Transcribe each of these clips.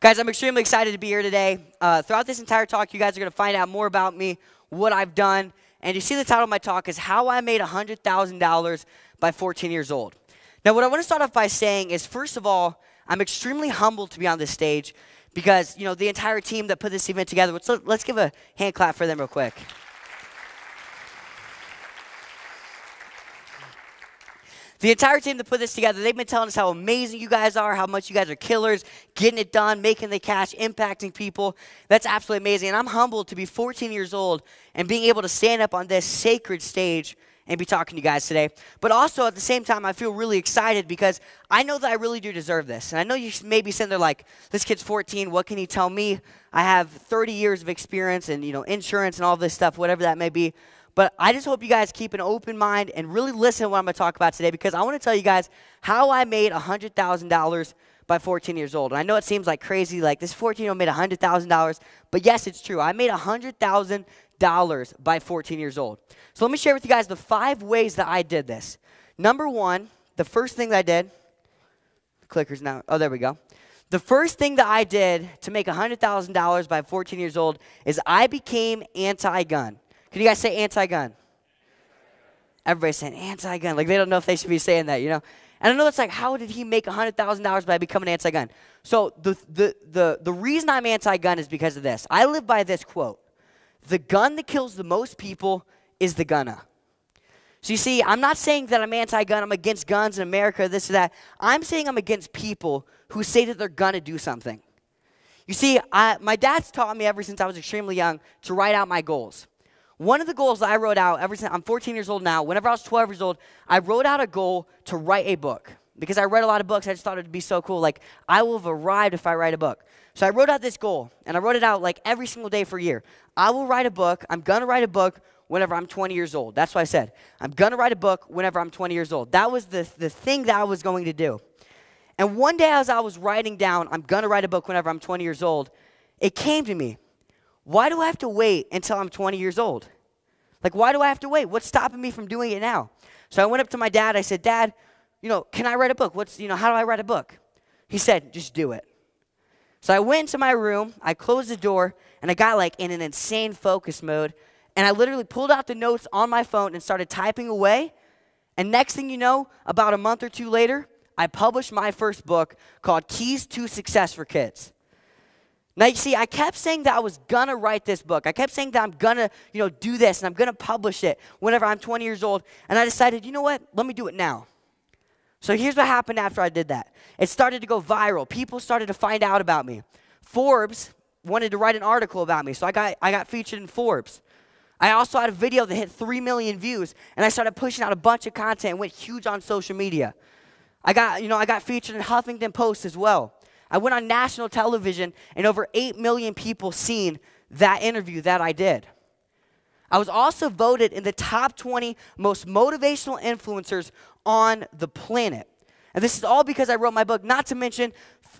Guys, I'm extremely excited to be here today. Throughout this entire talk, you guys are going to find out more about me, what I've done. And you see the title of my talk is How I Made $100,000 by 14 years old. Now, what I want to start off by saying is, first of all, I'm extremely humbled to be on this stage because, you know, the entire team that put this event together, let's give a hand clap for them real quick. The entire team that put this together, they've been telling us how amazing you guys are, how much you guys are killers, getting it done, making the cash, impacting people. That's absolutely amazing. And I'm humbled to be 14 years old and being able to stand up on this sacred stage and be talking to you guys today. But also at the same time, I feel really excited because I know that I really do deserve this. And I know you may be sitting there like, this kid's 14, what can he tell me? I have 30 years of experience and, you know, insurance and all this stuff, whatever that may be. But I just hope you guys keep an open mind and really listen to what I'm going to talk about today because I want to tell you guys how I made $100,000 by 14 years old. And I know it seems like crazy, like this 14-year-old made $100,000, but yes, it's true. I made $100,000 by 14 years old. So let me share with you guys the 5 ways that I did this. Number 1, the first thing that I did, the clicker's now, oh, there we go. The first thing that I did to make $100,000 by 14 years old is I became anti-gun. Can you guys say anti-gun? Everybody's saying anti-gun. Like, they don't know if they should be saying that, you know? And I know it's like, how did he make $100,000 by becoming anti-gun? So the reason I'm anti-gun is because of this. I live by this quote. The gun that kills the most people is the gunna. So you see, I'm not saying that I'm anti-gun, I'm against guns in America, this or that. I'm saying I'm against people who say that they're gonna do something. You see, my dad's taught me ever since I was extremely young to write out my goals. One of the goals that I wrote out, ever since I'm 14 years old now, whenever I was 12 years old, I wrote out a goal to write a book. Because I read a lot of books, I just thought it would be so cool. Like, I will have arrived if I write a book. So I wrote out this goal, and I wrote it out like every single day for a year. I will write a book. I'm going to write a book whenever I'm 20 years old. That's what I said. I'm going to write a book whenever I'm 20 years old. That was the thing that I was going to do. And one day as I was writing down, I'm going to write a book whenever I'm 20 years old, it came to me. Why do I have to wait until I'm 20 years old? Like, why do I have to wait? What's stopping me from doing it now? So I went up to my dad. I said, Dad, you know, can I write a book? How do I write a book? He said, just do it. So I went into my room. I closed the door, and I got, like, in an insane focus mode. And I literally pulled out the notes on my phone and started typing away. And next thing you know, about a month or 2 later, I published my first book called Keys to Success for Kids. Now, you see, I kept saying that I was going to write this book. I kept saying that I'm going to, you know, do this, and I'm going to publish it whenever I'm 20 years old. And I decided, you know what? Let me do it now. So here's what happened after I did that. It started to go viral. People started to find out about me. Forbes wanted to write an article about me, so I got featured in Forbes. I also had a video that hit 3 million views, and I started pushing out a bunch of content and went huge on social media. I got featured in Huffington Post as well. I went on national television, and over 8 million people seen that interview that I did. I was also voted in the top 20 most motivational influencers on the planet. And this is all because I wrote my book, not to mention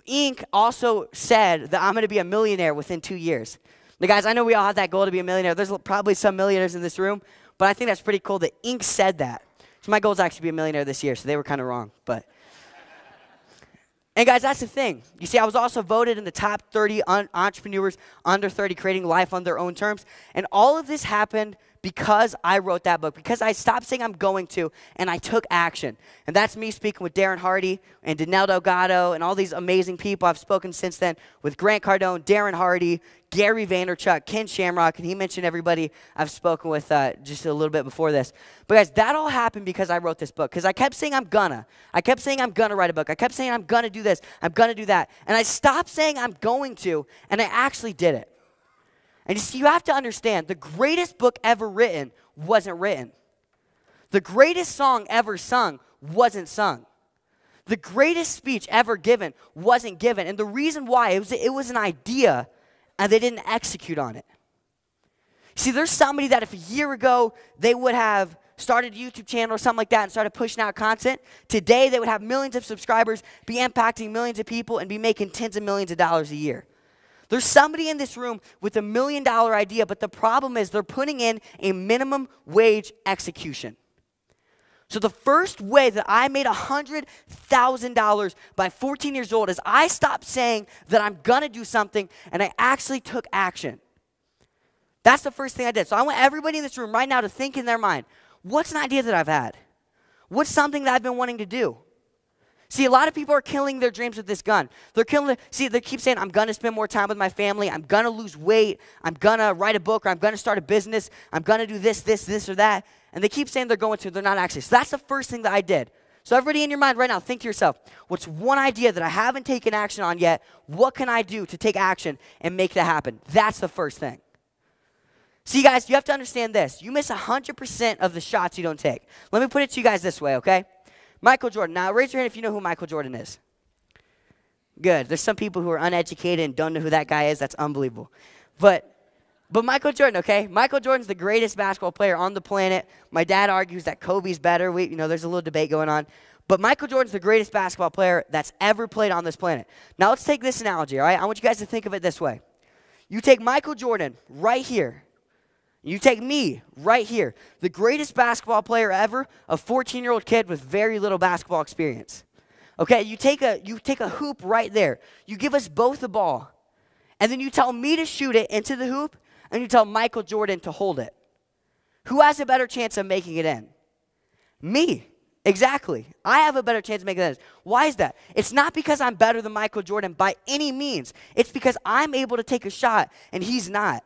Inc. also said that I'm going to be a millionaire within 2 years. Now, guys, I know we all have that goal to be a millionaire. There's probably some millionaires in this room, but I think that's pretty cool that Inc. said that. So my goal is actually to be a millionaire this year, so they were kind of wrong, but... And guys, that's the thing. You see, I was also voted in the top 30 entrepreneurs under 30 creating life on their own terms. And all of this happened because I wrote that book, because I stopped saying I'm going to, and I took action. And that's me speaking with Darren Hardy and Danelle Delgado and all these amazing people I've spoken since then with Grant Cardone, Darren Hardy, Gary Vaynerchuk, Ken Shamrock, and he mentioned everybody I've spoken with just a little bit before this. But guys, that all happened because I wrote this book, because I kept saying I'm gonna. I kept saying I'm gonna write a book. I kept saying I'm gonna do this. I'm gonna do that. And I stopped saying I'm going to, and I actually did it. And you see, you have to understand, the greatest book ever written wasn't written. The greatest song ever sung wasn't sung. The greatest speech ever given wasn't given. And the reason why, it was an idea, and they didn't execute on it. See, there's somebody that if a year ago they would have started a YouTube channel or something like that and started pushing out content, today they would have millions of subscribers, be impacting millions of people, and be making tens of millions of dollars a year. There's somebody in this room with $1 million idea, but the problem is they're putting in a minimum wage execution. So the first way that I made $100,000 by 14 years old is I stopped saying that I'm going to do something, and I actually took action. That's the first thing I did. So I want everybody in this room right now to think in their mind, what's an idea that I've had? What's something that I've been wanting to do? See, a lot of people are killing their dreams with this gun. They keep saying, I'm going to spend more time with my family. I'm going to lose weight. I'm going to write a book, or I'm going to start a business. I'm going to do this, or that. And they keep saying they're going to. They're not actually. So that's the first thing that I did. So everybody in your mind right now, think to yourself, what's one idea that I haven't taken action on yet? What can I do to take action and make that happen? That's the first thing. See, guys, you have to understand this. You miss 100% of the shots you don't take. Let me put it to you guys this way, okay? Michael Jordan. Now, raise your hand if you know who Michael Jordan is. Good. There's some people who are uneducated and don't know who that guy is. That's unbelievable. But Michael Jordan, okay? Michael Jordan's the greatest basketball player on the planet. My dad argues that Kobe's better. There's a little debate going on. But Michael Jordan's the greatest basketball player that's ever played on this planet. Now, let's take this analogy, all right? I want you guys to think of it this way. You take Michael Jordan right here. You take me right here, the greatest basketball player ever, a 14-year-old kid with very little basketball experience. Okay, you take a hoop right there. You give us both the ball, and then you tell me to shoot it into the hoop, and you tell Michael Jordan to hold it. Who has a better chance of making it in? Me. Exactly. I have a better chance of making it in. Why is that? It's not because I'm better than Michael Jordan by any means. It's because I'm able to take a shot, and he's not.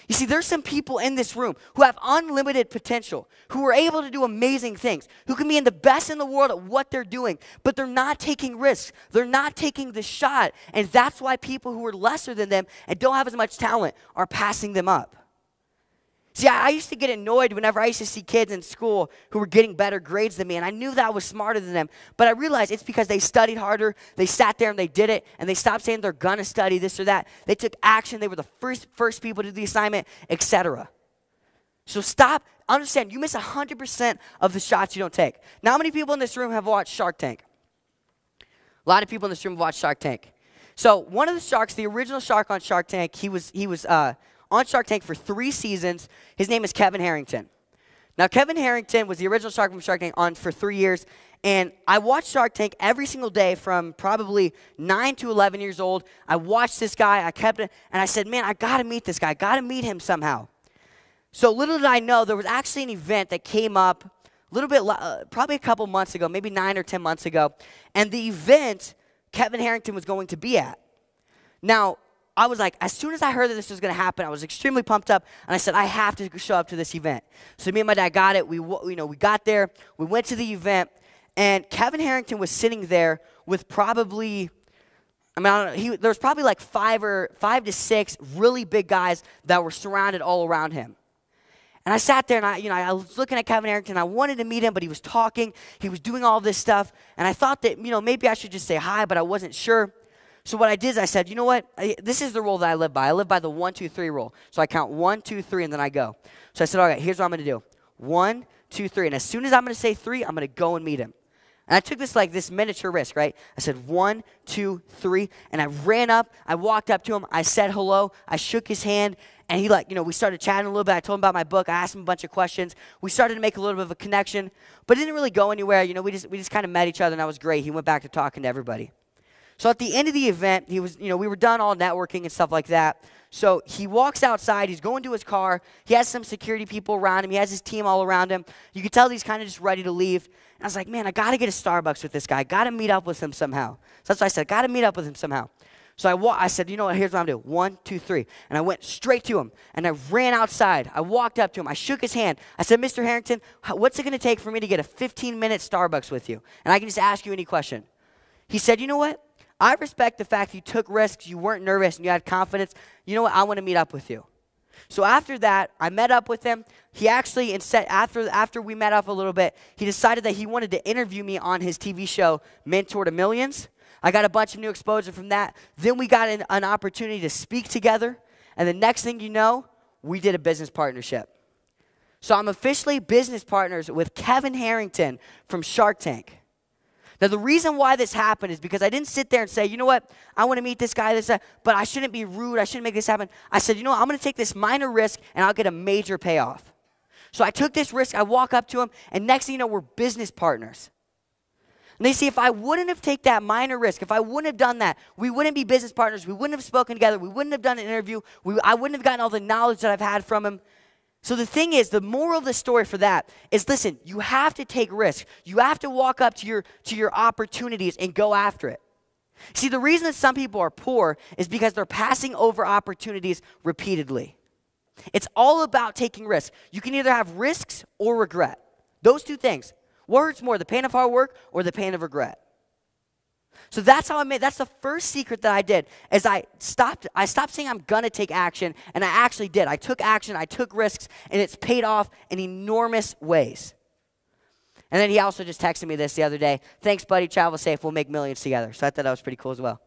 You see, there's some people in this room who have unlimited potential, who are able to do amazing things, who can be in the best in the world at what they're doing, but they're not taking risks. They're not taking the shot, and that's why people who are lesser than them and don't have as much talent are passing them up. See, I used to get annoyed whenever I used to see kids in school who were getting better grades than me, and I knew that I was smarter than them, but I realized it's because they studied harder, they sat there and they did it, and they stopped saying they're going to study this or that. They took action, they were the first people to do the assignment, etc. So understand, you miss 100% of the shots you don't take. Now, how many people in this room have watched Shark Tank? A lot of people in this room have watched Shark Tank. So one of the sharks, the original shark on Shark Tank, he was on Shark Tank for 3 seasons. His name is Kevin Harrington. Now, Kevin Harrington was the original shark from Shark Tank on for 3 years, and I watched Shark Tank every single day from probably 9 to 11 years old. I watched this guy. I kept it, and I said, man, I got to meet this guy. I got to meet him somehow. So little did I know, there was actually an event that came up a little bit, probably a couple months ago, maybe 9 or 10 months ago, and the event Kevin Harrington was going to be at. Now, I was like, as soon as I heard that this was going to happen, I was extremely pumped up, and I said, I have to show up to this event. So me and my dad got it. We got there. We went to the event, and Kevin Harrington was sitting there with probably, I don't know, there was probably like 5 to 6 really big guys that were surrounded all around him. And I sat there, and I was looking at Kevin Harrington. I wanted to meet him, but he was talking. He was doing all this stuff, and I thought that, maybe I should just say hi, but I wasn't sure. So what I did is I said, you know what? This is the rule that I live by. I live by the 1, 2, 3 rule. So I count 1, 2, 3, and then I go. So I said, all right, here's what I'm going to do. 1, 2, 3. And as soon as I'm going to say 3, I'm going to go and meet him. And I took this miniature risk, right? I said 1, 2, 3. And I ran up. I walked up to him. I said hello. I shook his hand. And he we started chatting a little bit. I told him about my book. I asked him a bunch of questions. We started to make a little bit of a connection. But it didn't really go anywhere. We just kind of met each other, and that was great. He went back to talking to everybody. So at the end of the event, we were done all networking and stuff like that. So he walks outside. He's going to his car. He has some security people around him. He has his team all around him. You could tell he's kind of just ready to leave. And I was like, man, I got to get a Starbucks with this guy. I got to meet up with him somehow. So that's what I said. I got to meet up with him somehow. So I said, you know what, here's what I'm going to do. 1, 2, 3. And I went straight to him. And I ran outside. I walked up to him. I shook his hand. I said, Mr. Harrington, what's it going to take for me to get a 15-minute Starbucks with you? And I can just ask you any question. He said, you know what? I respect the fact you took risks, you weren't nervous, and you had confidence. You know what? I want to meet up with you. So after that, I met up with him. He actually, after we met up a little bit, he decided that he wanted to interview me on his TV show, Mentor to Millions. I got a bunch of new exposure from that. Then we got an opportunity to speak together. And the next thing you know, we did a business partnership. So I'm officially business partners with Kevin Harrington from Shark Tank. Now, the reason why this happened is because I didn't sit there and say, you know what, I want to meet this guy, but I shouldn't be rude. I shouldn't make this happen. I said, you know what, I'm going to take this minor risk, and I'll get a major payoff. So I took this risk. I walk up to him, and next thing you know, we're business partners. And they see if I wouldn't have taken that minor risk, if I wouldn't have done that, we wouldn't be business partners. We wouldn't have spoken together. We wouldn't have done an interview. I wouldn't have gotten all the knowledge that I've had from him. So the thing is, the moral of the story for that is, listen, you have to take risks. You have to walk up to your opportunities and go after it. See, the reason that some people are poor is because they're passing over opportunities repeatedly. It's all about taking risks. You can either have risks or regret. Those two things. What hurts more, the pain of hard work or the pain of regret? So that's the first secret that I did, is I stopped saying I'm going to take action, and I actually did. I took action, I took risks, and it's paid off in enormous ways. And then he also just texted me this the other day. Thanks, buddy. Travel safe. We'll make millions together. So I thought that was pretty cool as well.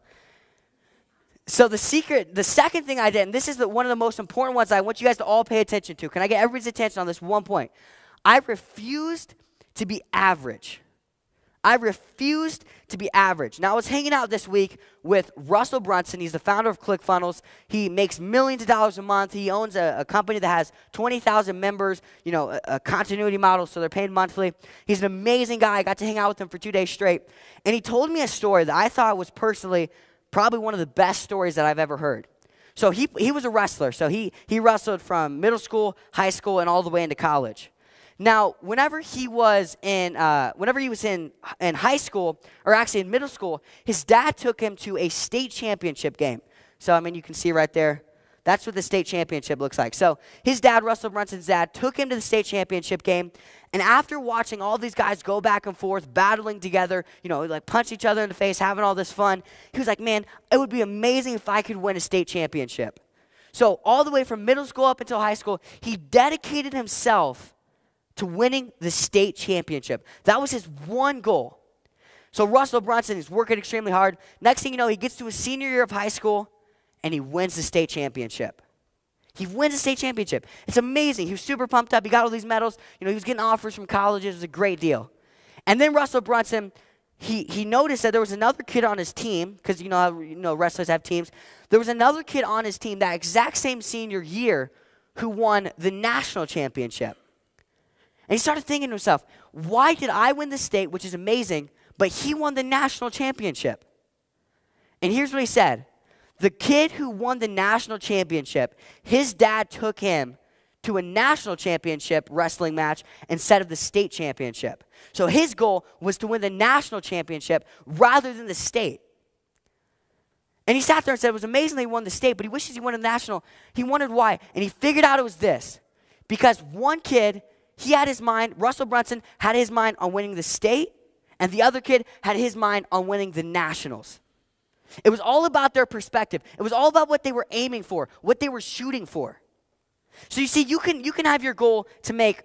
So the second thing I did, and this is one of the most important ones I want you guys to all pay attention to. Can I get everybody's attention on this one point? I refused to be average. I refused to be average. Now, I was hanging out this week with Russell Brunson. He's the founder of ClickFunnels. He makes millions of dollars a month. He owns a company that has 20,000 members, a continuity model, so they're paid monthly. He's an amazing guy. I got to hang out with him for 2 days straight. And he told me a story that I thought was personally probably one of the best stories that I've ever heard. So he was a wrestler. So he wrestled from middle school, high school, and all the way into college. Now, whenever he was in high school, or actually in middle school, his dad took him to a state championship game. So, you can see right there, that's what the state championship looks like. So, his dad, Russell Brunson's dad, took him to the state championship game, and after watching all these guys go back and forth, battling together, like punch each other in the face, having all this fun, he was like, man, it would be amazing if I could win a state championship. So, all the way from middle school up until high school, he dedicated himself to winning the state championship. That was his one goal. So Russell Brunson is working extremely hard. Next thing you know, he gets to his senior year of high school, and he wins the state championship. He wins the state championship. It's amazing. He was super pumped up. He got all these medals. He was getting offers from colleges. It was a great deal. And then Russell Brunson, he noticed that there was another kid on his team, because how wrestlers have teams. There was another kid on his team that exact same senior year who won the national championship. And he started thinking to himself, why did I win the state, which is amazing, but he won the national championship? And here's what he said. The kid who won the national championship, his dad took him to a national championship wrestling match instead of the state championship. So his goal was to win the national championship rather than the state. And he sat there and said it was amazing that he won the state, but he wishes he won the national. He wondered why. And he figured out it was this. Because one kid, he had his mind, Russell Brunson had his mind on winning the state, and the other kid had his mind on winning the nationals. It was all about their perspective. It was all about what they were aiming for, what they were shooting for. So you see, you can have your goal to make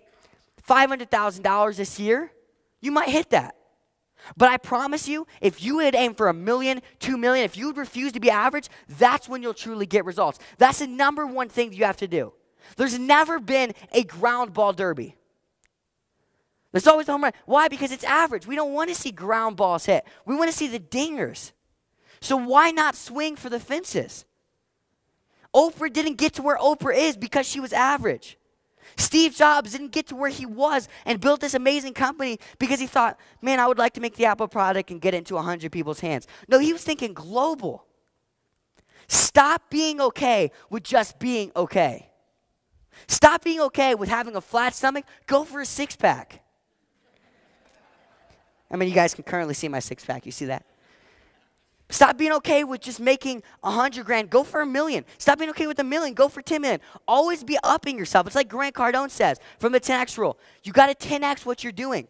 $500,000 this year. You might hit that. But I promise you, if you would aim for $1 million, $2 million, if you would refuse to be average, that's when you'll truly get results. That's the number one thing that you have to do. There's never been a ground ball derby. There's always a home run. Why? Because it's average. We don't want to see ground balls hit. We want to see the dingers. So why not swing for the fences? Oprah didn't get to where Oprah is because she was average. Steve Jobs didn't get to where he was and built this amazing company because he thought, man, I would like to make the Apple product and get it into 100 people's hands. No, he was thinking global. Stop being okay with just being okay. Stop being okay with having a flat stomach. Go for a six-pack. You guys can currently see my six-pack. You see that? Stop being okay with just making $100,000. Go for $1 million. Stop being okay with $1 million. Go for $10 million. Always be upping yourself. It's like Grant Cardone says from the 10X rule. You got to 10X what you're doing.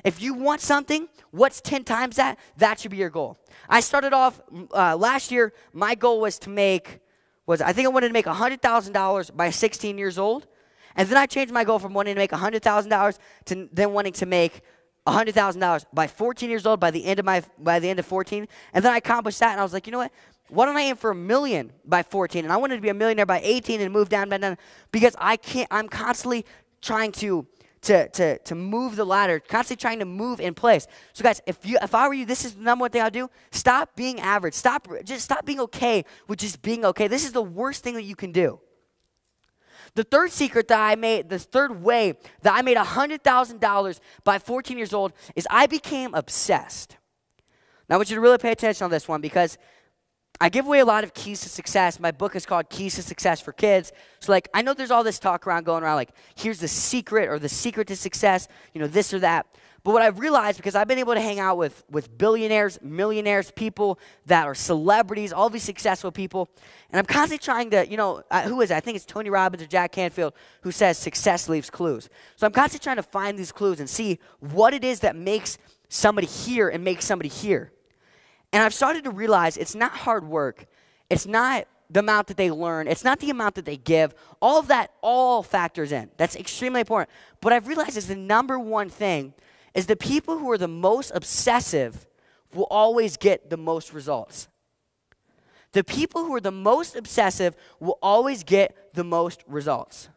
If you want something, what's 10 times that? That should be your goal. I started off last year. My goal was to make, I think I wanted to make $100,000 by 16 years old. And then I changed my goal from wanting to make $100,000 to then wanting to make $100,000 by 14 years old by the end of 14. And then I accomplished that, and I was like, you know what? Why don't I aim for $1 million by 14? And I wanted to be a millionaire by 18 and move down, because I'm constantly trying to move the ladder, constantly trying to move in place. So guys, if I were you, this is the number one thing I'd do. Stop being average. Stop being okay with just being okay. This is the worst thing that you can do. The third secret that I made, the third way that I made $100,000 by 14 years old is I became obsessed. Now, I want you to really pay attention on this one because I give away a lot of keys to success. My book is called Keys to Success for Kids. So, like, I know there's all this talk going around, like, here's the secret or the secret to success, this or that. But what I've realized, because I've been able to hang out with billionaires, millionaires, people that are celebrities, all these successful people, and I'm constantly trying to, who is it? I think it's Tony Robbins or Jack Canfield who says success leaves clues. So I'm constantly trying to find these clues and see what it is that makes somebody here and makes somebody here. And I've started to realize it's not hard work. It's not the amount that they learn. It's not the amount that they give. All of that all factors in. That's extremely important. But I've realized is the number one thing is the people who are the most obsessive will always get the most results. The people who are the most obsessive will always get the most results.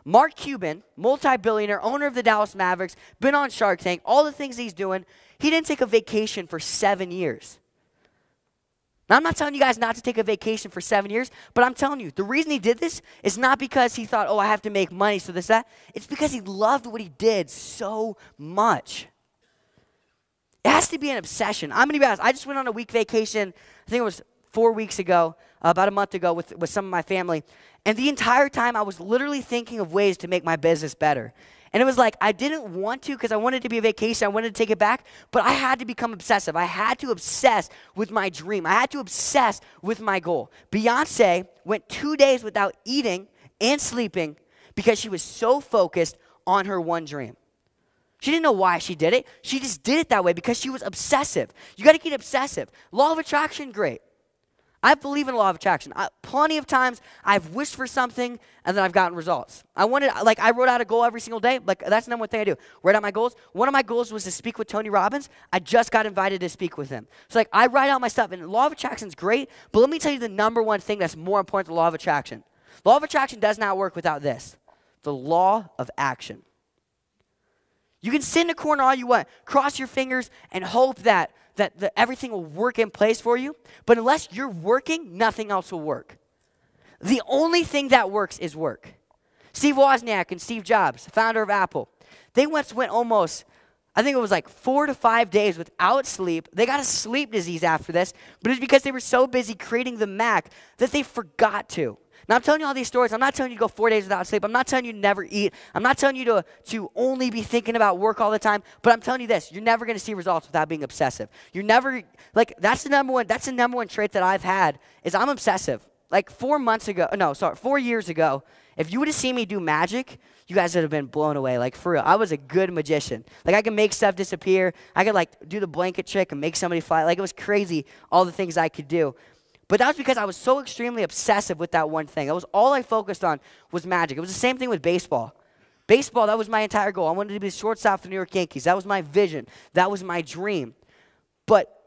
Mark Cuban, multi-billionaire, owner of the Dallas Mavericks, been on Shark Tank, all the things he's doing, he didn't take a vacation for 7 years. Now, I'm not telling you guys not to take a vacation for 7 years, but I'm telling you, the reason he did this is not because he thought, I have to make money, so this, that. It's because he loved what he did so much. It has to be an obsession. I'm going to be honest. I just went on a week vacation, I think it was 4 weeks ago, about a month ago with some of my family, and the entire time I was literally thinking of ways to make my business better. And it was like I didn't want to because I wanted it to be a vacation. I wanted to take it back, but I had to become obsessive. I had to obsess with my dream. I had to obsess with my goal. Beyonce went 2 days without eating and sleeping because she was so focused on her one dream. She didn't know why she did it. She just did it that way because she was obsessive. You got to get obsessive. Law of attraction, great. I believe in law of attraction. Plenty of times I've wished for something and then I've gotten results. I wrote out a goal every single day. Like, that's the number one thing I do. Write out my goals. One of my goals was to speak with Tony Robbins. I just got invited to speak with him. So, I write out my stuff. And law of attraction is great, but let me tell you the number one thing that's more important than law of attraction. Law of attraction does not work without this. The law of action. You can sit in a corner all you want, cross your fingers, and hope that everything will work in place for you. But unless you're working, nothing else will work. The only thing that works is work. Steve Wozniak and Steve Jobs, founder of Apple, they once went almost, I think it was 4 to 5 days without sleep. They got a sleep disease after this, but it's because they were so busy creating the Mac that they forgot to. Now, I'm telling you all these stories. I'm not telling you to go 4 days without sleep. I'm not telling you to never eat. I'm not telling you to only be thinking about work all the time. But I'm telling you this. You're never going to see results without being obsessive. You're never, that's the number one trait that I've had is I'm obsessive. 4 years ago, if you would have seen me do magic, you guys would have been blown away. For real. I was a good magician. I could make stuff disappear. I could, do the blanket trick and make somebody fly. It was crazy, all the things I could do. But that was because I was so extremely obsessive with that one thing. That was all I focused on was magic. It was the same thing with baseball. Baseball, that was my entire goal. I wanted to be the shortstop for the New York Yankees. That was my vision. That was my dream. But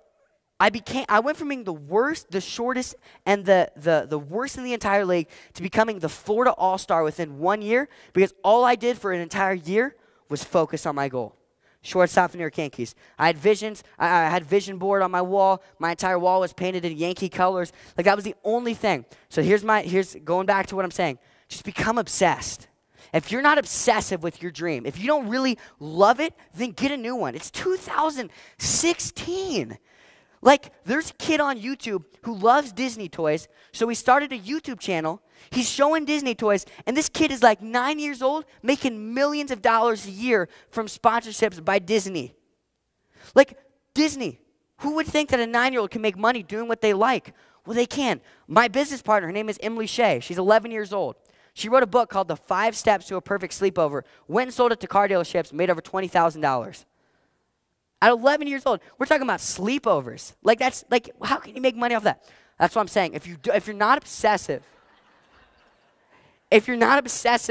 I went from being the worst, the shortest, and the worst in the entire league to becoming the Florida All-Star within 1 year because all I did for an entire year was focus on my goal. Shortstop for New York Yankees. I had visions. I had vision board on my wall. My entire wall was painted in Yankee colors. That was the only thing. So here's going back to what I'm saying. Just become obsessed. If you're not obsessive with your dream, if you don't really love it, then get a new one. It's 2016. There's a kid on YouTube who loves Disney toys, so he started a YouTube channel. He's showing Disney toys, and this kid is 9 years old, making millions of dollars a year from sponsorships by Disney. Disney. Who would think that a 9-year-old can make money doing what they like? Well, they can. My business partner, her name is Emily Shea. She's 11 years old. She wrote a book called The 5 Steps to a Perfect Sleepover, went and sold it to car dealerships, made over $20,000. At 11 years old, we're talking about sleepovers. How can you make money off that? That's what I'm saying. If you're not obsessive,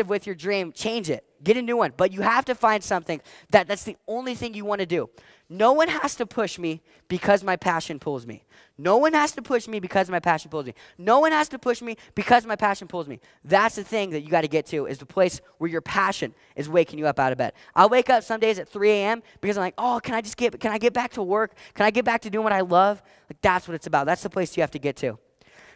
with your dream, change it. Get a new one. But you have to find something that's the only thing you want to do. No one has to push me because my passion pulls me. No one has to push me because my passion pulls me. No one has to push me because my passion pulls me. That's the thing that you got to get to, is the place where your passion is waking you up out of bed. I'll wake up some days at 3 a.m. because I'm can I get back to work? Can I get back to doing what I love? That's what it's about. That's the place you have to get to.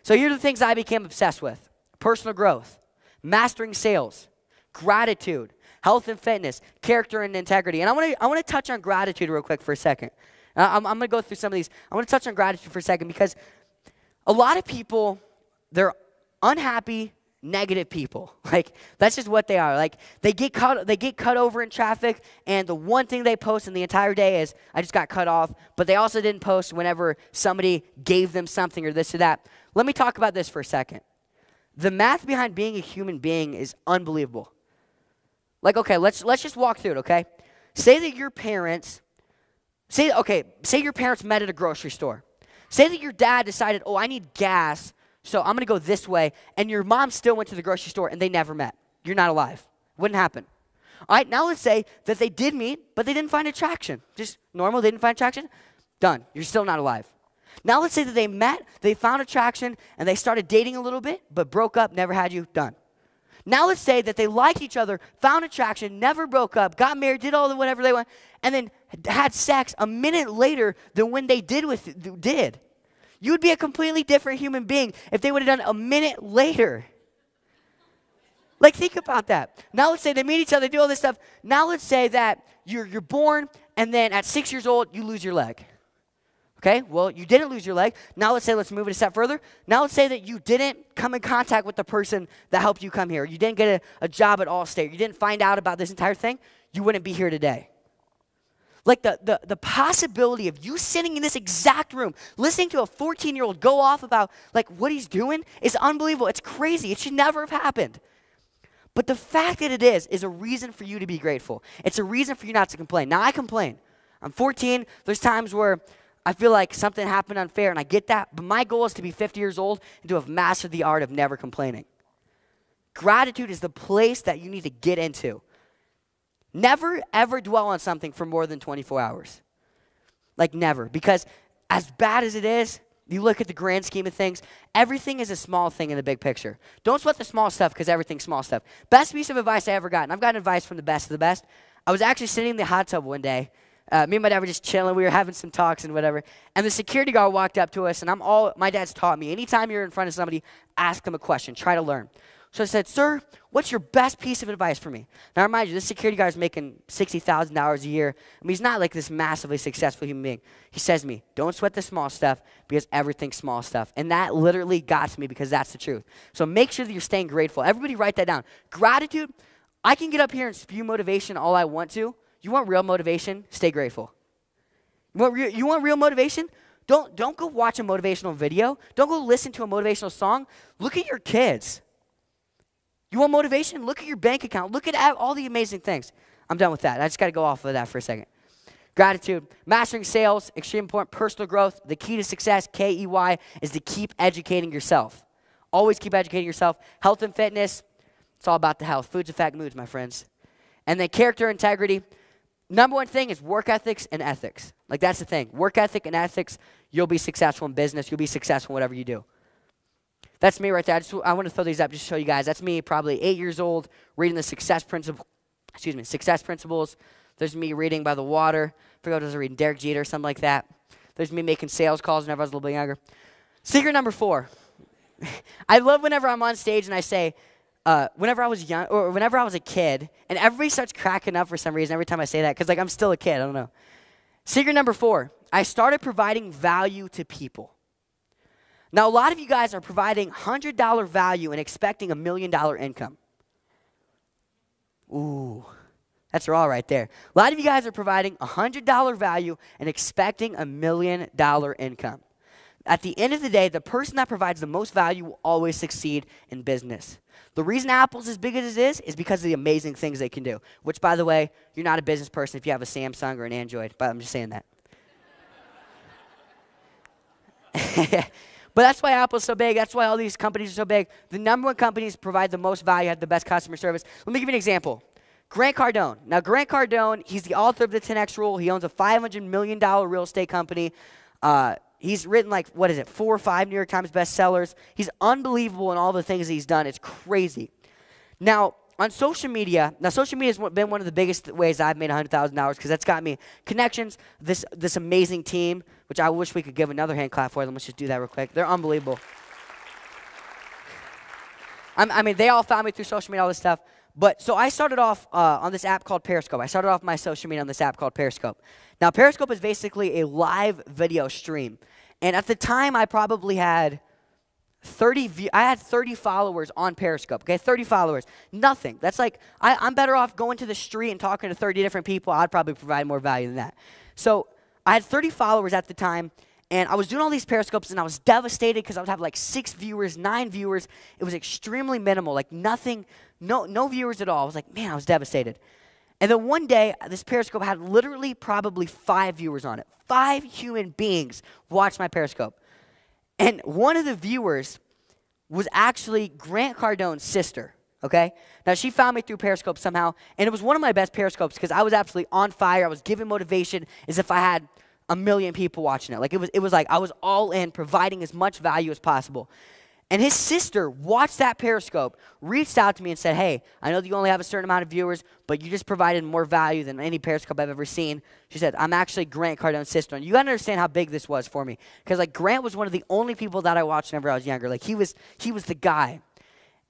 So here are the things I became obsessed with. Personal growth, mastering sales, gratitude, health and fitness, character and integrity. And I want to touch on gratitude real quick for a second. I'm going to go through some of these. I want to touch on gratitude for a second because a lot of people, they're unhappy, negative people. Like, that's just what they are. Like, they get cut over in traffic, and the one thing they post in the entire day is, I just got cut off, but they also didn't post whenever somebody gave them something or this or that. Let me talk about this for a second. The math behind being a human being is unbelievable. Like, okay, let's just walk through it, okay? Say that your parents, say your parents met at a grocery store. Say that your dad decided, I need gas, so I'm going to go this way, and your mom still went to the grocery store, and they never met. You're not alive. Wouldn't happen. All right, now let's say that they did meet, but they didn't find attraction. Just normal, they didn't find attraction. Done. You're still not alive. Now let's say that they met, they found attraction, and they started dating a little bit, but broke up, never had you. Done. Now let's say that they liked each other, found attraction, never broke up, got married, did all the whatever they want, and then had sex a minute later than when they did. You would be a completely different human being if they would have done a minute later. Like, think about that. Now let's say they meet each other, do all this stuff. Now let's say that you're born, and then at 6 years old, you lose your leg. Okay, well, you didn't lose your leg. Now let's move it a step further. Now let's say that you didn't come in contact with the person that helped you come here. You didn't get a job at Allstate. You didn't find out about this entire thing. You wouldn't be here today. Like, the possibility of you sitting in this exact room, listening to a 14-year-old go off about, like, what he's doing is unbelievable. It's crazy. It should never have happened. But the fact that it is a reason for you to be grateful. It's a reason for you not to complain. Now, I complain. I'm 14. There's times where I feel like something happened unfair, and I get that. But my goal is to be 50 years old and to have mastered the art of never complaining. Gratitude is the place that you need to get into. Never, ever dwell on something for more than 24 hours. Like, never. Because as bad as it is, you look at the grand scheme of things, everything is a small thing in the big picture. Don't sweat the small stuff because everything's small stuff. Best piece of advice I ever gotten. I've gotten advice from the best of the best. I was actually sitting in the hot tub one day. Me and my dad were just chilling. We were having some talks and whatever. And the security guard walked up to us, and my dad's taught me, anytime you're in front of somebody, ask them a question. Try to learn. So I said, "Sir, what's your best piece of advice for me?" Now, remind you, this security guard is making $60,000 a year. I mean, he's not like this massively successful human being. He says to me, "Don't sweat the small stuff because everything's small stuff." And that literally got to me because that's the truth. So make sure that you're staying grateful. Everybody write that down. Gratitude, I can get up here and spew motivation all I want to. You want real motivation? Stay grateful. You want real motivation? Don't go watch a motivational video. Don't go listen to a motivational song. Look at your kids. You want motivation? Look at your bank account. Look at all the amazing things. I'm done with that. I just got to go off of that for a second. Gratitude. Mastering sales, extremely important. Personal growth. The key to success, KEY, is to keep educating yourself. Always keep educating yourself. Health and fitness, it's all about the health. Foods affect moods, my friends. And then character, integrity. Number one thing is work ethics and ethics. Like, that's the thing. Work ethic and ethics, you'll be successful in business. You'll be successful in whatever you do. That's me right there. I want to throw these up just to show you guys. That's me, probably 8 years old, reading the success principles. There's me reading by the water. I forgot what I was reading, Derek Jeter or something like that. There's me making sales calls whenever I was a little bit younger. Secret number 4. I love whenever I'm on stage and I say, whenever I was young, or whenever I was a kid, and everybody starts cracking up for some reason every time I say that, because, like, I'm still a kid. I don't know. Secret number 4, I started providing value to people. Now, a lot of you guys are providing $100 value and expecting $1 million income. Ooh, that's raw right there. A lot of you guys are providing $100 value and expecting $1 million income. At the end of the day, the person that provides the most value will always succeed in business. The reason Apple's as big as it is because of the amazing things they can do. Which, by the way, you're not a business person if you have a Samsung or an Android, but I'm just saying that. But that's why Apple's so big. That's why all these companies are so big. The number one companies provide the most value, have the best customer service. Let me give you an example. Grant Cardone. Now, Grant Cardone, he's the author of the 10X Rule. He owns a $500 million real estate company. He's written, like, 4 or 5 New York Times bestsellers. He's unbelievable in all the things he's done. It's crazy. Now, on social media has been one of the biggest ways I've made $100,000 because that's got me connections, this amazing team, which I wish we could give another hand clap for them. Let's just do that real quick. They're unbelievable. I mean, they all found me through social media, all this stuff. But so I started off on this app called Periscope. I started off my social media on this app called Periscope. Now, Periscope is basically a live video stream. And at the time, I probably had 30 followers on Periscope, okay? 30 followers. Nothing. That's like, I'm better off going to the street and talking to 30 different people. I'd probably provide more value than that. So I had 30 followers at the time, and I was doing all these Periscopes, and I was devastated because I would have like 6 viewers, 9 viewers. It was extremely minimal, like nothing, no viewers at all. I was like, man, I was devastated. And then one day, this Periscope had literally probably 5 viewers on it. 5 human beings watched my Periscope. And one of the viewers was actually Grant Cardone's sister, okay? Now, she found me through Periscope somehow, and it was one of my best Periscopes because I was absolutely on fire. I was giving motivation as if I had a million people watching it. Like, it was like I was all in, providing as much value as possible. And his sister watched that Periscope, reached out to me and said, hey, I know that you only have a certain amount of viewers, but you just provided more value than any Periscope I've ever seen. She said, I'm actually Grant Cardone's sister. And you got to understand how big this was for me. Because, like, Grant was one of the only people that I watched whenever I was younger. Like, he was the guy.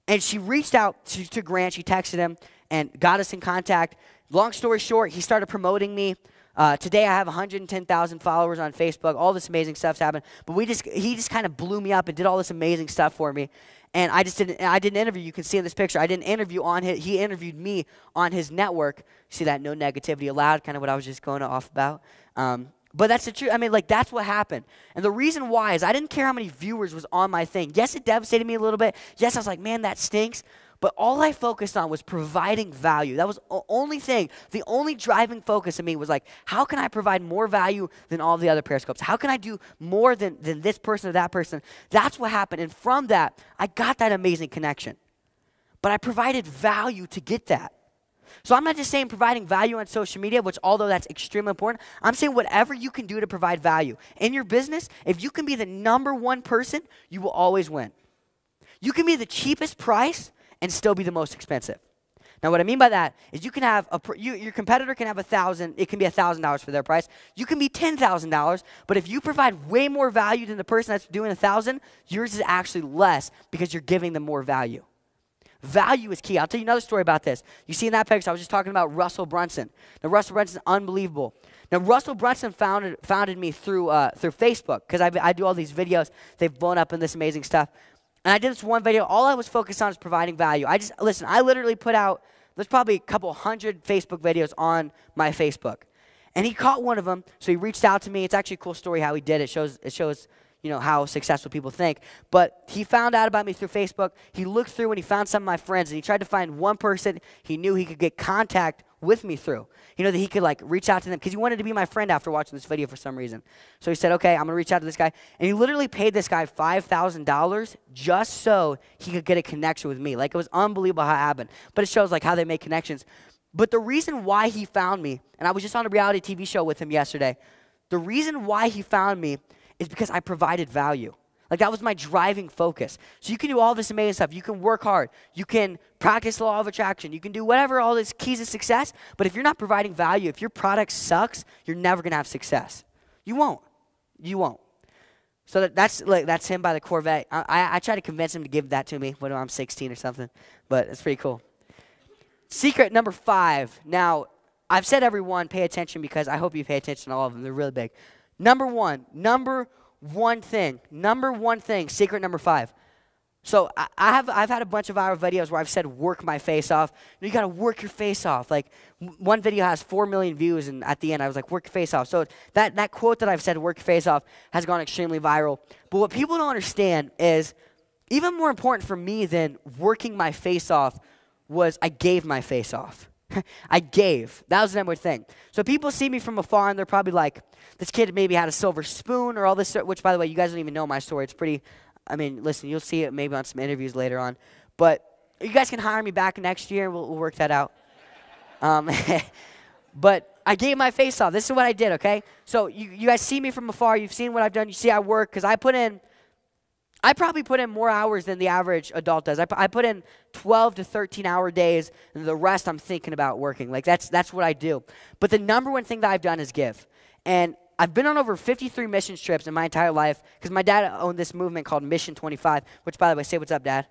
And she reached out to Grant. She texted him and got us in contact. Long story short, he started promoting me. Today I have 110,000 followers on Facebook. All this amazing stuff's happened. But he just kind of blew me up and did all this amazing stuff for me. And I didn't interview. You can see in this picture. I didn't interview on his. He interviewed me on his network. See that? No negativity allowed. Kind of what I was just going off about. But that's the truth. I mean, like, that's what happened. And the reason why is I didn't care how many viewers was on my thing. Yes, it devastated me a little bit. Yes, I was like, man, that stinks. But all I focused on was providing value. That was the only thing. The only driving focus of me was like, how can I provide more value than all the other Periscopes? How can I do more than this person or that person? That's what happened. And from that, I got that amazing connection. But I provided value to get that. So I'm not just saying providing value on social media, which although that's extremely important, I'm saying whatever you can do to provide value. In your business, if you can be the #1 person, you will always win. You can be the cheapest price and still be the most expensive. Now, what I mean by that is you can have your competitor can have $1,000. It can be $1,000 for their price. You can be $10,000, but if you provide way more value than the person that's doing $1,000, yours is actually less because you're giving them more value. Value is key. I'll tell you another story about this. You see in that picture, I was just talking about Russell Brunson. Now, Russell Brunson is unbelievable. Now, Russell Brunson founded me through Facebook because I do all these videos. They've blown up in this amazing stuff. And I did this one video. All I was focused on is providing value. I literally put out, there's probably a couple hundred Facebook videos on my Facebook. And he caught one of them, so he reached out to me. It's actually a cool story how he did it. It shows how successful people think. But he found out about me through Facebook. He looked through and he found some of my friends, and he tried to find one person he knew he could get contact with me through. That he could like reach out to them because he wanted to be my friend after watching this video for some reason. So he said, okay, I'm going to reach out to this guy. And he literally paid this guy $5,000 just so he could get a connection with me. Like, it was unbelievable how it happened. But it shows like how they make connections. But the reason why he found me, and I was just on a reality TV show with him yesterday, the reason why he found me is because I provided value. Like, that was my driving focus. So you can do all this amazing stuff. You can work hard. You can practice the law of attraction. You can do whatever, all these keys to success. But if you're not providing value, if your product sucks, you're never going to have success. You won't. You won't. So that's him by the Corvette. I try to convince him to give that to me when I'm 16 or something. But it's pretty cool. Secret number 5. Now, I've said everyone pay attention because I hope you pay attention to all of them. They're really big. Number one thing, secret number 5. So I've had a bunch of viral videos where I've said work my face off. You got to work your face off. Like, one video has 4 million views, and at the end I was like, work your face off. So that quote that I've said, work your face off, has gone extremely viral. But what people don't understand is even more important for me than working my face off was I gave my face off. I gave. That was the number thing. So people see me from afar, and they're probably like, this kid maybe had a silver spoon or all this, which, by the way, you guys don't even know my story. It's pretty, listen, you'll see it maybe on some interviews later on. But you guys can hire me back next year, and we'll work that out. But I gave my face off. This is what I did, okay? So you guys see me from afar. You've seen what I've done. You see I work because I probably put in more hours than the average adult does. I put in 12 to 13-hour days, and the rest I'm thinking about working. Like, that's what I do. But the number one thing that I've done is give. And I've been on over 53 mission trips in my entire life because my dad owned this movement called Mission 25, which, by the way, say what's up, Dad.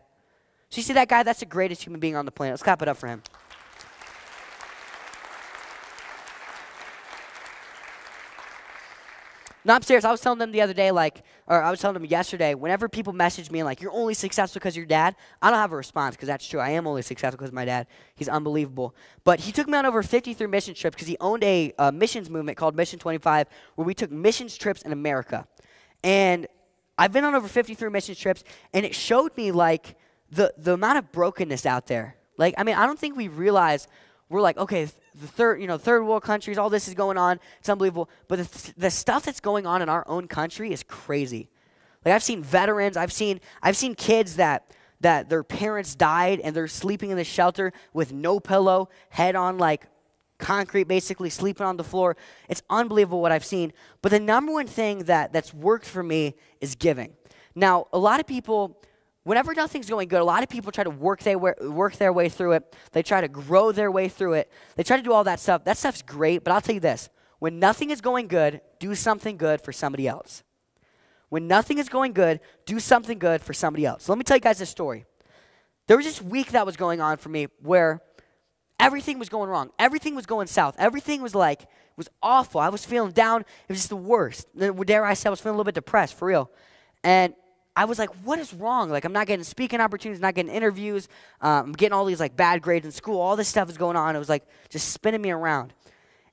So you see that guy? That's the greatest human being on the planet. Let's clap it up for him. No, I'm serious. I was telling them the other day, or I was telling them yesterday, whenever people message me and you're only successful because of your dad, I don't have a response because that's true. I am only successful because of my dad. He's unbelievable. But he took me on over 53 mission trips because he owned a missions movement called Mission 25 where we took missions trips in America. And I've been on over 53 mission trips, and it showed me the amount of brokenness out there. I don't think we realize we're okay, the third world countries, all this is going on. It's unbelievable. But the stuff that's going on in our own country is crazy. I've seen veterans. I've seen kids that their parents died and they're sleeping in the shelter with no pillow, head on concrete, basically sleeping on the floor. It's unbelievable what I've seen. But the number one thing that's worked for me is giving. Now, a lot of people, whenever nothing's going good, a lot of people try to work their way through it. They try to grow their way through it. They try to do all that stuff. That stuff's great, but I'll tell you this. When nothing is going good, do something good for somebody else. When nothing is going good, do something good for somebody else. So let me tell you guys this story. There was this week that was going on for me where everything was going wrong. Everything was going south. Everything was awful. I was feeling down. It was just the worst. Dare I say, I was feeling a little bit depressed, for real. And I was like, what is wrong? I'm not getting speaking opportunities, not getting interviews. I'm getting all these bad grades in school. All this stuff is going on. It was just spinning me around.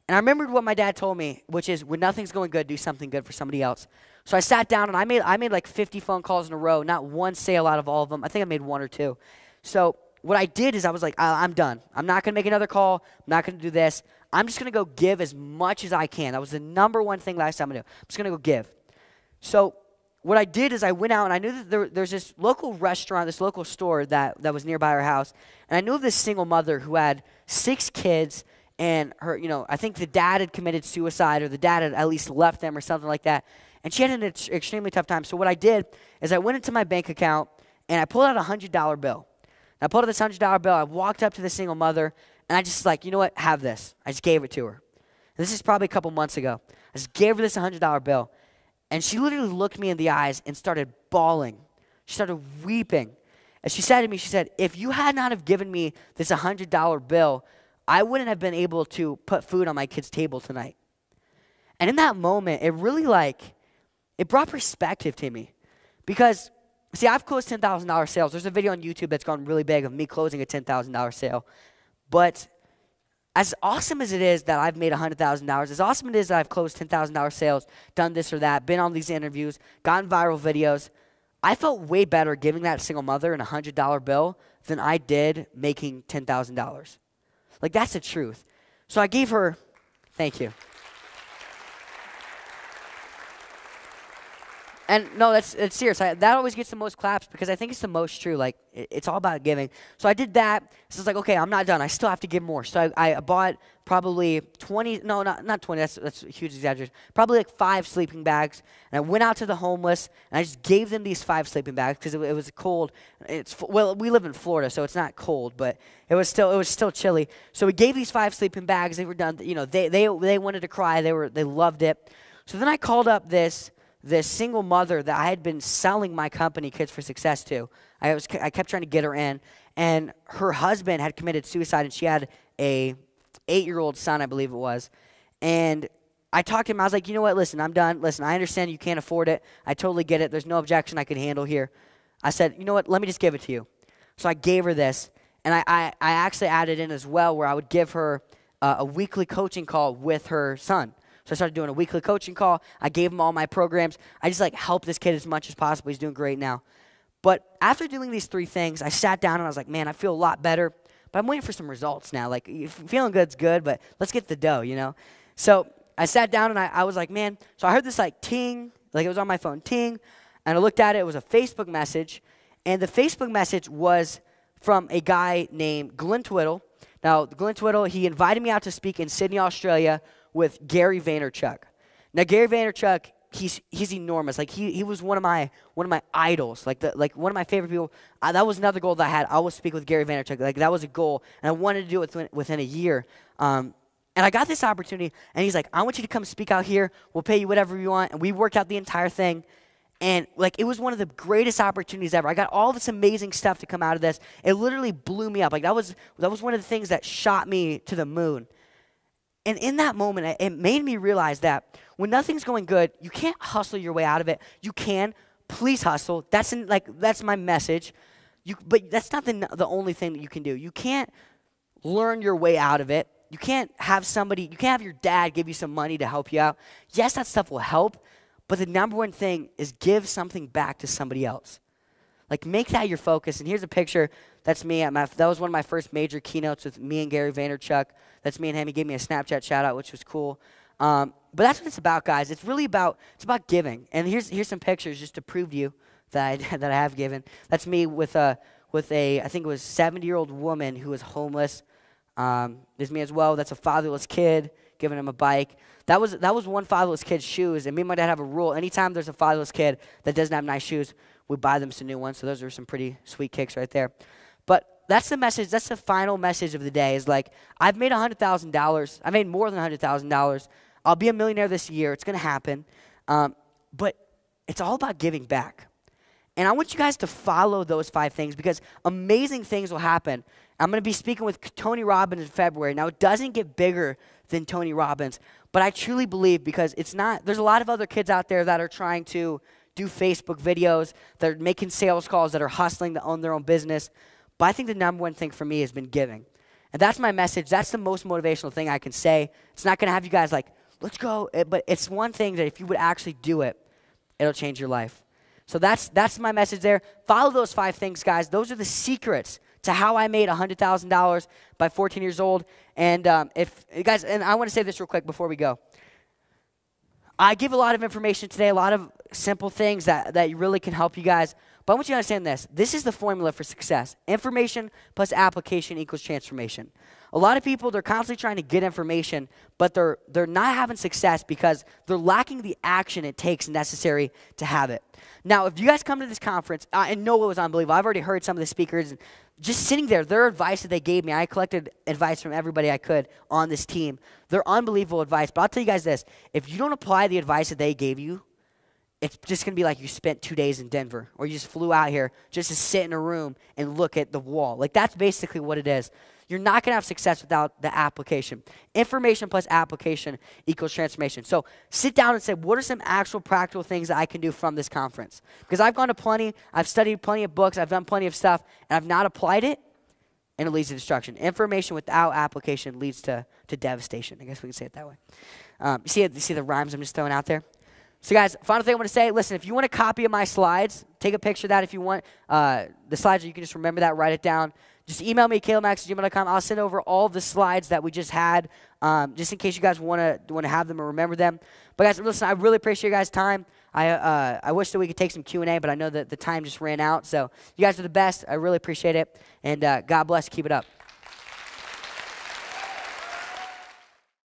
And I remembered what my dad told me, which is when nothing's going good, do something good for somebody else. So I sat down and I made 50 phone calls in a row, not one sale out of all of them. I think I made one or two. So what I did is I was like, I'm done. I'm not going to make another call. I'm not going to do this. I'm just going to go give as much as I can. That was the number one thing last time I did. I'm just going to go give. So what I did is I went out and I knew that there's this local restaurant, this local store that was nearby our house. And I knew of this single mother who had 6 kids and her, I think the dad had committed suicide or the dad had at least left them or something like that. And she had an extremely tough time. So what I did is I went into my bank account and I pulled out a $100 bill. And I pulled out this $100 bill. I walked up to the single mother and I just you know what, have this. I just gave it to her. And this is probably a couple months ago. I just gave her this $100 bill. And she literally looked me in the eyes and started bawling. She started weeping. And she said to me, she said, if you had not have given me this $100 bill, I wouldn't have been able to put food on my kid's table tonight. And in that moment, it really it brought perspective to me. Because, see, I've closed $10,000 sales. There's a video on YouTube that's gone really big of me closing a $10,000 sale. But as awesome as it is that I've made $100,000, as awesome it is that I've closed $10,000 sales, done this or that, been on these interviews, gotten viral videos, I felt way better giving that single mother an $100 bill than I did making $10,000. That's the truth. So I gave her, thank you. And no, it's serious. That always gets the most claps because I think it's the most true. It's all about giving. So I did that. So it's okay, I'm not done. I still have to give more. So I bought probably 20, no, not 20. That's a huge exaggeration. Probably 5 sleeping bags. And I went out to the homeless, and I just gave them these 5 sleeping bags because it was cold. Well, we live in Florida, so it's not cold, but it was still chilly. So we gave these 5 sleeping bags. They were done. They wanted to cry. They loved it. So then I called up this single mother that I had been selling my company, Kids for Success, to. I kept trying to get her in, and her husband had committed suicide, and she had a 8-year-old son, I believe it was. And I talked to him. I was like, you know what? Listen, I'm done. Listen, I understand you can't afford it. I totally get it. There's no objection I could handle here. I said, you know what? Let me just give it to you. So I gave her this, and I actually added in as well where I would give her a weekly coaching call with her son. So I started doing a weekly coaching call. I gave him all my programs. I just helped this kid as much as possible. He's doing great now. But after doing these 3 things, I sat down and I was like, man, I feel a lot better. But I'm waiting for some results now. Feeling good's good, but let's get the dough, So I sat down and I was like, man. So I heard this ting, it was on my phone, ting. And I looked at it. It was a Facebook message. And the Facebook message was from a guy named Glenn Twiddle. Now, Glenn Twiddle, he invited me out to speak in Sydney, Australia, with Gary Vaynerchuk. Now, Gary Vaynerchuk, he's enormous. He was one of my idols. One of my favorite people. That was another goal that I had. I will speak with Gary Vaynerchuk. That was a goal, and I wanted to do it within a year. And I got this opportunity, and he's like, I want you to come speak out here. We'll pay you whatever you want. And we worked out the entire thing. And like, it was one of the greatest opportunities ever. I got all this amazing stuff to come out of this. It literally blew me up. Like, that was one of the things that shot me to the moon. And in that moment, it made me realize that when nothing's going good, you can't hustle your way out of it. You can. Please hustle. That's my message. But that's not the only thing that you can do. You can't learn your way out of it. You can't have your dad give you some money to help you out. Yes, that stuff will help. But the number one thing is give something back to somebody else. Like, make that your focus. And here's a picture. That's me. That was one of my first major keynotes with me and Gary Vaynerchuk. That's me and him. He gave me a Snapchat shout out, which was cool. But that's what it's about, guys. It's about giving. And here's some pictures just to prove to you that I have given. That's me with a I think it was 70-year-old woman who was homeless. There's me as well. That's a fatherless kid, giving him a bike. That was one fatherless kid's shoes, and me and my dad have a rule. Anytime there's a fatherless kid that doesn't have nice shoes, we buy them some new ones. So those are some pretty sweet kicks right there. But that's the message. That's the final message of the day is like, I've made $100,000. I made more than $100,000. I'll be a millionaire this year. It's going to happen. But it's all about giving back. And I want you guys to follow those 5 things because amazing things will happen. I'm going to be speaking with Tony Robbins in February. Now, it doesn't get bigger than Tony Robbins, but I truly believe because there's a lot of other kids out there that are trying to do Facebook videos, that are making sales calls, that are hustling to own their own business. But I think the number one thing for me has been giving. And that's my message. That's the most motivational thing I can say. It's not going to have you guys like, let's go. But it's one thing that if you would actually do it, it'll change your life. So that's my message there. Follow those 5 things, guys. Those are the secrets to how I made $100,000 by 14 years old. And if guys, and I want to say this real quick before we go. I give a lot of information today, a lot of simple things that really can help you guys. But I want you to understand this. This is the formula for success. Information plus application equals transformation. A lot of people, they're constantly trying to get information, but they're not having success because they're lacking the action it takes necessary to have it. Now, if you guys come to this conference, I know it was unbelievable. I've already heard some of the speakers, and just sitting there, their advice that they gave me, I collected advice from everybody I could on this team. They're unbelievable advice. But I'll tell you guys this. If you don't apply the advice that they gave you, it's just going to be like you spent 2 days in Denver, or you just flew out here just to sit in a room and look at the wall. Like, that's basically what it is. You're not going to have success without the application. Information plus application equals transformation. So sit down and say, what are some actual practical things that I can do from this conference? Because I've gone to plenty, I've studied plenty of books, I've done plenty of stuff, and I've not applied it, and it leads to destruction. Information without application leads to devastation. I guess we can say it that way. You see the rhymes I'm just throwing out there? So guys, final thing I want to say, listen, if you want a copy of my slides, take a picture of that if you want. The slides, you can just remember that, write it down. Just email me, calebmax@gmail.com. I'll send over all of the slides that we just had, just in case you guys want to have them or remember them. But guys, listen, I really appreciate your guys' time. I wish that we could take some Q&A, but I know that the time just ran out. So you guys are the best. I really appreciate it. And God bless. Keep it up.